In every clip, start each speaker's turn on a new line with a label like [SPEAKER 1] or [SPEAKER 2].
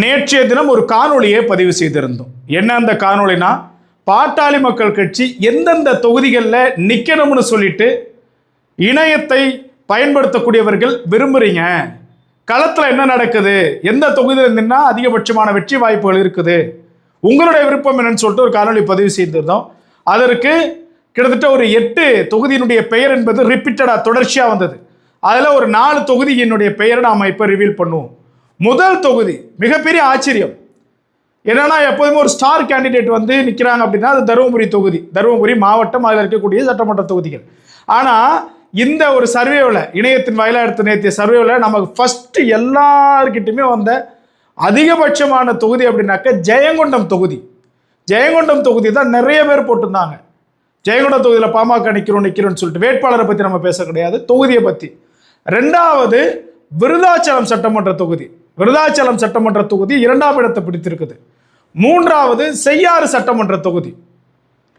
[SPEAKER 1] நேற்றைய தினம் ஒரு காணொளியை பதிவு செய்திருந்தோம். என்ன அந்த காணொளினா, பாட்டாளி மக்கள் கட்சி எந்தெந்த தொகுதிகளில் நிற்கணும்னு சொல்லிட்டு இணையத்தை பயன்படுத்தக்கூடியவர்கள் விரும்புறீங்க, களத்தில் என்ன நடக்குது, எந்த தொகுதியில் நின்னா அதிகபட்சமான வெற்றி வாய்ப்புகள் இருக்குது, உங்களுடைய விருப்பம் என்னன்னு சொல்லிட்டு ஒரு காணொளி பதிவு செய்திருந்தோம். அதற்கு கிட்டத்தட்ட ஒரு 8 தொகுதியினுடைய பெயர் என்பது ரிப்பீட்டடாக தொடர்ச்சியாக வந்தது. அதில் ஒரு 4 தொகுதியினுடைய பெயரை நாம் இப்போ ரிவீல் பண்ணுவோம். முதல் தொகுதி மிகப்பெரிய ஆச்சரியம் என்னன்னா, எப்போதுமே ஒரு ஸ்டார் கேண்டிடேட் வந்து நிற்கிறாங்க அப்படின்னா அது தருமபுரி தொகுதி, தருமபுரி மாவட்டம், அதில் இருக்கக்கூடிய சட்டமன்ற தொகுதிகள். ஆனால் இந்த ஒரு சர்வேவில், இணையத்தின் வாயிலாக எடுத்த நேற்றைய சர்வேவில் நமக்கு ஃபர்ஸ்ட் எல்லார்கிட்டையுமே வந்த அதிகபட்சமான தொகுதி அப்படின்னாக்க ஜெயங்கொண்டம் தொகுதி. ஜெயங்கொண்டம் தொகுதி தான் நிறைய பேர் போட்டிருந்தாங்க. ஜெயங்கொண்டம் தொகுதியில் பாமக நிற்கிறோம்னு சொல்லிட்டு வேட்பாளரை பற்றி நம்ம பேச கிடையாது, தொகுதியை பற்றி. ரெண்டாவது விருதாச்சலம் சட்டமன்ற தொகுதி. விருதாச்சலம் சட்டமன்ற தொகுதி 2ஆம் இடத்தை பிடித்திருக்குது. மூன்றாவது செய்யாறு சட்டமன்ற தொகுதி.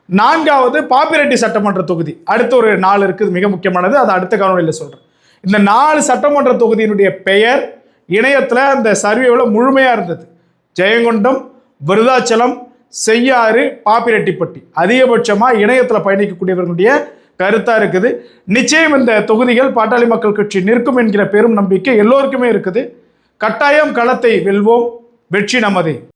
[SPEAKER 1] 4வது பாப்பிரெட்டி சட்டமன்ற தொகுதி. அடுத்த ஒரு 4 இருக்குது, மிக முக்கியமானது, அது அடுத்த காணொலியில் சொல்கிறேன். இந்த 4 சட்டமன்ற தொகுதியினுடைய பெயர் இணையத்தில் அந்த சர்வேவில் முழுமையாக இருந்தது. ஜெயங்கொண்டம், விருதாச்சலம், செய்யாறு, பாப்பிரெட்டிப்பட்டி. அதிகபட்சமாக இணையத்தில் பயணிக்கக்கூடியவர்களுடைய கருத்தாக இருக்குது. நிச்சயம் இந்த தொகுதிகள் பாட்டாளி மக்கள் கட்சி நிற்கும் என்கிற பெரும் நம்பிக்கை எல்லோருக்குமே இருக்குது. கட்டாயம் களத்தை வெல்வோம், வெற்றி நமதே.